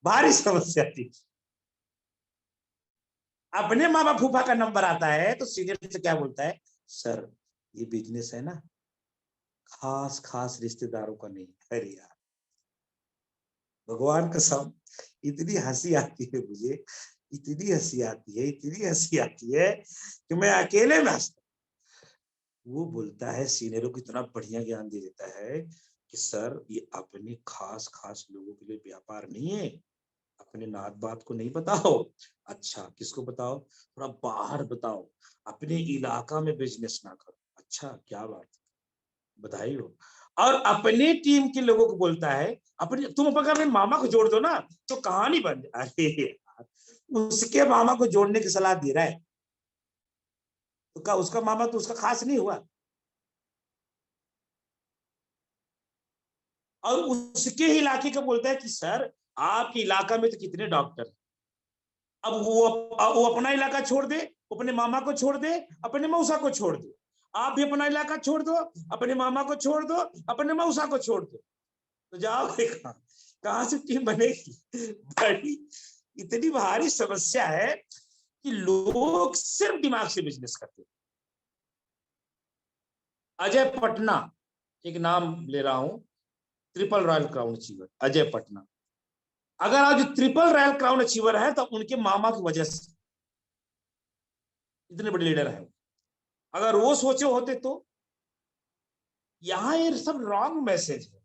भारी समस्या थी। अपने मामा फूफा का नंबर आता है तो सीनियर से क्या बोलता है? सर ये बिजनेस है ना, खास खास रिश्तेदारों का नहीं। अरे यार भगवान कसम, इतनी हंसी आती है मुझे, इतनी हंसी आती है, इतनी हंसी आती है कि मैं अकेले में हंसता। वो बोलता है, सीनियरों को इतना बढ़िया ज्ञान दे देता है कि सर ये अपने खास खास लोगों के लिए व्यापार नहीं है, अपने नात बात को नहीं बताओ। अच्छा किसको बताओ? थोड़ा बाहर बताओ, अपने इलाका में बिजनेस ना करो। अच्छा क्या बात, बधाई हो। और अपने टीम के लोगों को बोलता है, अपने तुम अगर अपने मामा को जोड़ दो ना तो कहानी बन जाए। अरे यार, उसके मामा को जोड़ने की सलाह दे रहा है तो क्या उसका मामा तो उसका खास नहीं हुआ? और उसके ही इलाके का बोलता है कि सर आपके इलाका में तो कितने डॉक्टर। अब वो अपना इलाका छोड़ दे, अपने मामा को छोड़ दे, अपने मौसा को छोड़ दे। आप भी अपना इलाका छोड़ दो, अपने मामा को छोड़ दो, अपने मौसा को छोड़ दो, तो जाओगे कहाँ? कहाँ से टीम बनेगी? बड़ी इतनी भारी समस्या है कि लोग सिर्फ दिमाग से बिजनेस करते हैं। अजय पटना, एक नाम ले रहा हूं, triple royal crown achiever Ajay Patna. अगर आज ट्रिपल रॉयल क्राउन अचीवर है तो उनके मामा की वजह से इतने बड़े लीडर हैं। अगर वो सोचे होते तो, यहाँ ये सब रॉन्ग मैसेज है।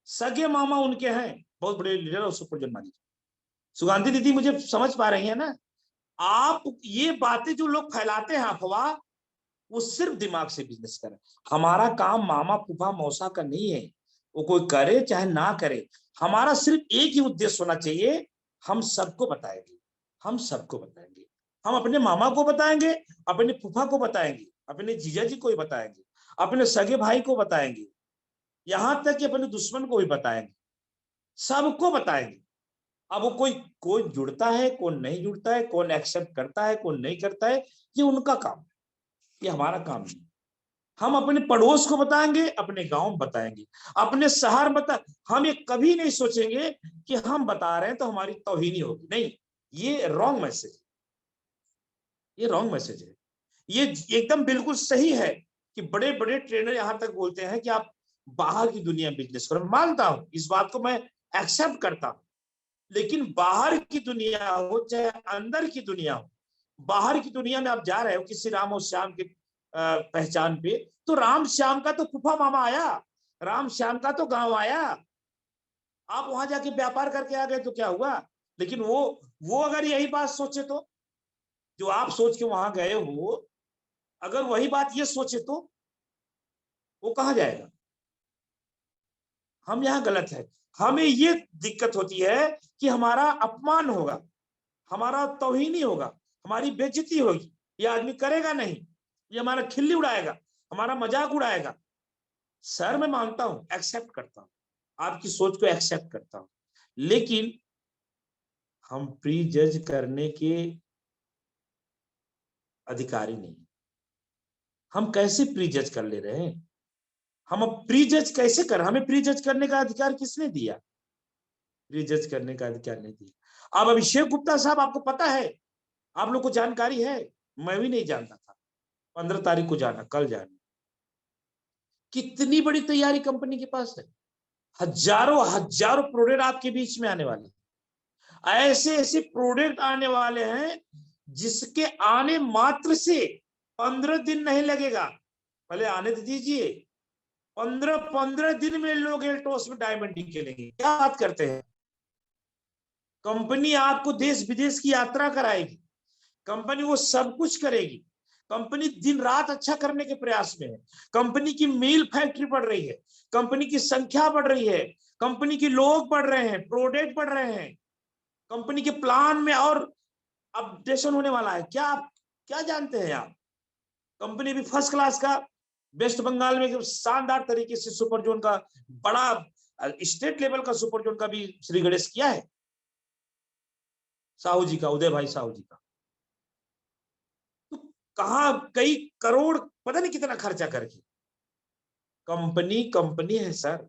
सगे मामा उनके हैं, बहुत बड़े लीडर और सुपर जन्मानी। सुगंधी दीदी मुझे समझ पा रही है ना? आप ये बातें जो लोग फैलाते हैं अफवाह, वो सिर्फ दिमाग से बिजनेस करें। हमारा काम मामा फूफा मौसा का नहीं है, वो कोई करे चाहे ना करे, हमारा सिर्फ एक ही उद्देश्य होना चाहिए, हम सबको बताएंगे, हम सबको बताएंगे। हम अपने मामा को बताएंगे, अपने फूफा को बताएंगे, अपने जीजा जी को भी बताएंगे, अपने सगे भाई को बताएंगे, यहां तक कि अपने दुश्मन को भी बताएंगे, सबको बताएंगे। अब वो कोई कोई जुड़ता है, कौन नहीं जुड़ता है, कौन एक्सेप्ट करता है, कौन नहीं करता है, ये उनका काम है, ये हमारा काम नहीं। हम अपने पड़ोस को बताएंगे, अपने गांव में बताएंगे, अपने शहर बता। हम ये कभी नहीं सोचेंगे कि हम बता रहे हैं तो हमारी तौहीनी होगी, नहीं। ये रॉन्ग मैसेज, ये रॉन्ग मैसेज है। ये एकदम बिल्कुल सही है कि बड़े बड़े ट्रेनर यहां तक बोलते हैं कि आप बाहर की दुनिया में बिजनेस करो। मानता हूं, इस बात को मैं एक्सेप्ट करता हूं, लेकिन बाहर की दुनिया हो चाहे अंदर की दुनिया हो, बाहर की दुनिया में आप जा रहे हो किसी राम और श्याम की पहचान पे, तो राम श्याम का तो फूफा मामा आया, राम श्याम का तो गांव आया, आप वहां जाके व्यापार करके आ गए तो क्या हुआ? लेकिन वो अगर यही बात सोचे तो, जो आप सोच के वहां गए हो, अगर वही बात ये सोचे तो वो कहां जाएगा? हम यहाँ गलत है। हमें ये दिक्कत होती है कि हमारा अपमान होगा, हमारा तौहीनी होगा, हमारी बेइज्जती होगी, ये आदमी करेगा नहीं, ये हमारा खिल्ली उड़ाएगा, हमारा मजाक उड़ाएगा। सर मैं मानता हूं, एक्सेप्ट करता हूं, आपकी सोच को एक्सेप्ट करता हूं, लेकिन हम प्री जज करने के अधिकारी नहीं। हम कैसे प्री जज कर ले रहे हैं? हम अब प्री जज कैसे कर? हमें प्री जज करने का अधिकार किसने दिया? प्री जज करने का अधिकार नहीं दिया। अब अभिषेक गुप्ता साहब, आपको पता है, आप लोग को जानकारी है, मैं भी नहीं जानता था, 15 तारीख को जाना, कल जाना। कितनी बड़ी तैयारी कंपनी के पास है, हजारों हजारों प्रोडक्ट आपके बीच में आने वाले, ऐसे ऐसे प्रोडक्ट आने वाले हैं जिसके आने मात्र से 15 दिन नहीं लगेगा। पहले आने तो दीजिए, 15 दिन में लोग एल्टोस में डायमंड निकलेंगे। क्या बात करते हैं? कंपनी आपको देश विदेश की यात्रा कराएगी, कंपनी वो सब कुछ करेगी, कंपनी दिन रात अच्छा करने के प्रयास में है, कंपनी की मील फैक्ट्री बढ़ रही है, कंपनी की संख्या बढ़ रही है, कंपनी के लोग बढ़ रहे हैं, प्रोडक्ट बढ़ रहे हैं, कंपनी के प्लान में और अपडेशन होने वाला है। क्या आप क्या जानते हैं आप? कंपनी भी फर्स्ट क्लास का वेस्ट बंगाल में शानदार तरीके से सुपर जोन का, बड़ा स्टेट लेवल का सुपर जोन का भी श्री गणेश किया है, साहू जी का, उदय भाई साहू जी का। तो कहा कई करोड़, पता नहीं कितना खर्चा करके, कंपनी कंपनी है सर।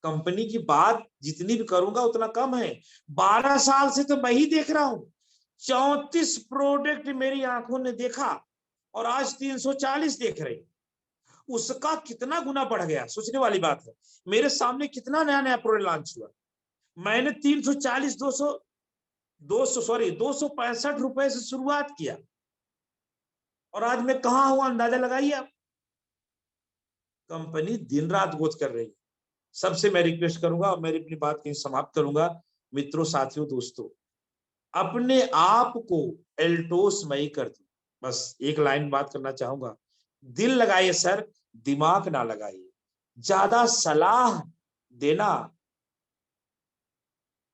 कंपनी की बात जितनी भी करूंगा उतना कम है। 12 साल से तो मैं ही देख रहा हूं, 34 प्रोडक्ट मेरी आंखों ने देखा और आज 340 देख रही। उसका कितना गुना बढ़ गया, सोचने वाली बात है। मेरे सामने कितना नया नया प्रोडक्ट लॉन्च हुआ, मैंने 340 265 रुपए से शुरुआत किया और आज मैं कहां हूं, अंदाजा लगाइए आप। कंपनी दिन रात गोद कर रही है। सबसे मैं रिक्वेस्ट करूंगा और मेरी अपनी बात कहीं समाप्त करूंगा, मित्रों, साथियों, दोस्तों, अपने आप को एल्टोस मई कर दो। बस एक लाइन बात करना चाहूंगा, दिल लगाइए सर, दिमाग ना लगाइए। ज्यादा सलाह देना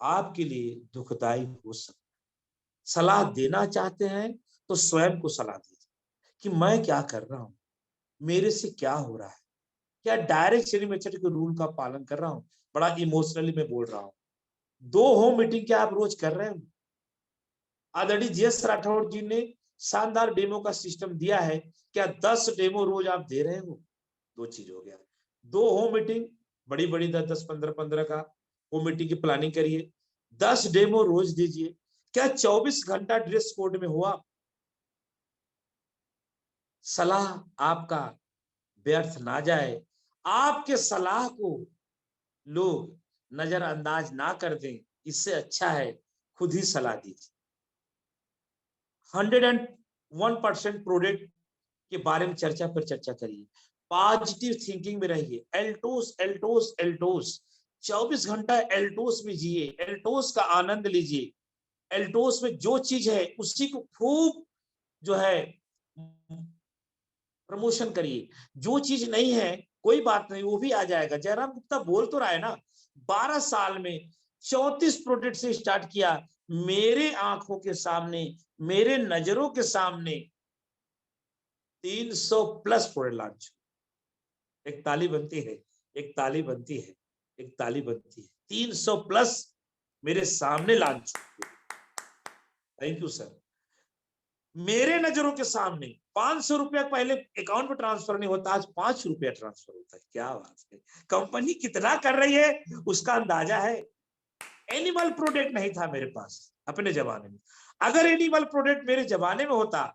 आपके लिए दुखदाई हो सकता है। सलाह देना चाहते हैं तो स्वयं को सलाह दीजिए कि मैं क्या कर रहा हूं, मेरे से क्या हो रहा है, क्या डायरेक्ट शेयरिंग मेथड के रूल का पालन कर रहा हूं। बड़ा इमोशनली मैं बोल रहा हूं। 2 होम मीटिंग क्या आप रोज कर रहे हो? आदरणीय जीएस राठौड़ जी ने शानदार डेमो का सिस्टम दिया है, क्या 10 डेमो रोज आप दे रहे हो? 2 चीज हो गया। 2 होम मीटिंग, बड़ी बड़ी 10 15 का होम मीटिंग की प्लानिंग करिए, 10 डेमो रोज दीजिए। क्या 24 घंटा ड्रेस कोड में हुआ? सलाह आपका व्यर्थ ना जाए, आपके सलाह को लोग नजरअंदाज ना कर दें, इससे अच्छा है खुद ही सलाह दीजिए। 101% प्रोडक्ट के बारे में चर्चा पर चर्चा करिए, पॉजिटिव थिंकिंग में रहिए। एल्टोस एल्टोस एल्टोस, 24 घंटा एल्टोस में जिए, एल्टोस का आनंद लीजिए। एल्टोस में जो चीज है उसी को खूब जो है प्रमोशन करिए। जो चीज नहीं है कोई बात नहीं, वो भी आ जाएगा। जयराम गुप्ता बोल तो रहा है ना, 12 साल में 34 प्रोडक्ट से स्टार्ट किया, मेरे आंखों के सामने, मेरे नजरों के सामने 300 प्लस प्रोडक्ट लॉन्च। एक ताली बनती है, एक ताली बनती है, एक ताली बनती है। 300 प्लस मेरे सामने लॉन्च। Thank you sir. मेरे नजरों के सामने 500 रुपया पहले अकाउंट में ट्रांसफर नहीं होता, आज 5 रुपया ट्रांसफर होता है। क्या बात है, कंपनी कितना कर रही है उसका अंदाजा है। एनिमल प्रोडक्ट नहीं था मेरे पास अपने जमाने में, अगर एनिमल प्रोडक्ट मेरे जमाने में होता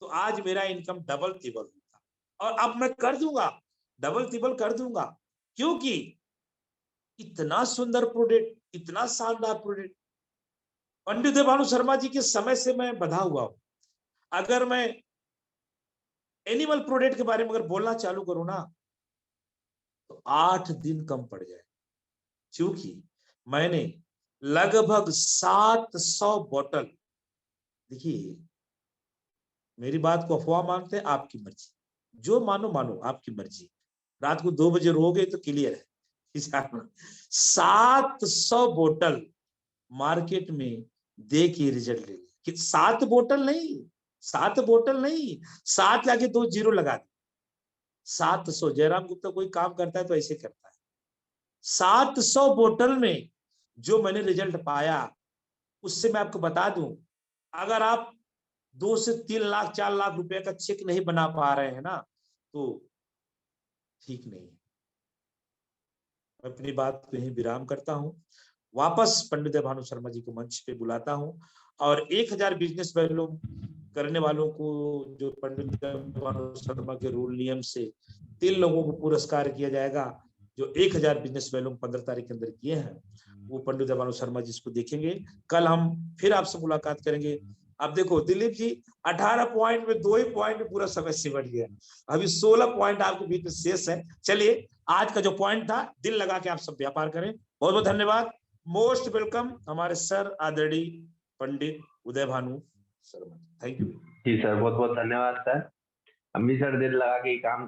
तो आज मेरा इनकम डबल ट्रिपल होता। और अब मैं कर दूंगा, डबल ट्रिपल कर दूंगा, क्योंकि इतना सुंदर प्रोडक्ट, इतना शानदार प्रोडक्ट, पंडित देवानु शर्मा जी के समय से मैं बधा हुआ हूं। अगर मैं एनिमल प्रोडक्ट के बारे में अगर बोलना चालू करूं ना तो 8 दिन कम पड़ जाए, क्योंकि मैंने लगभग 700 बोतल, देखिए मेरी बात को अफवाह मानते हैं आपकी मर्जी, जो मानो मानो आपकी मर्जी, रात को 2 बजे रोगे तो क्लियर है। 700 बोतल मार्केट में दे के रिजल्ट ले, कि 7 बोतल नहीं, 7 बोतल नहीं, 7 लाके 2 जीरो लगा दे, 700। जयराम गुप्ता कोई काम करता है तो ऐसे करता है। 700 बोतल में जो मैंने रिजल्ट पाया, उससे मैं आपको बता दूं, अगर आप 2 से 3 लाख 4 लाख रुपए का चेक नहीं बना पा रहे हैं ना, तो ठीक नहीं। मैं अपनी बात को यहीं विराम करता हूं, वापस पंडित देवानु शर्मा जी को मंच पे बुलाता हूं, और 1000 बिजनेस वैल्यू करने वालों को जो पंडित देवानु शर्मा के रूल नियम से 3 लोगों को पुरस्कार किया जाएगा, जो 1000 बिजनेस वैल्यू 15 तारीख के अंदर किए हैं, वो पंडित देवानु शर्मा जी इसको देखेंगे। कल हम फिर आपसे मुलाकात करेंगे। अब देखो दिलीप जी, 18 पॉइंट में 2 ही पॉइंट में पूरा समय सिमट गया, अभी 16 पॉइंट आपके बीच में शेष है। चलिए, आज का जो पॉइंट था, दिल लगा के आप सब व्यापार करें। बहुत बहुत धन्यवाद, मोस्ट वेलकम हमारे सर आदरणीय Pandit Uday Bhanu Sharma. Thank you ji sir, बहुत बहुत धन्यवाद सर। हम भी सर दिल लगा के काम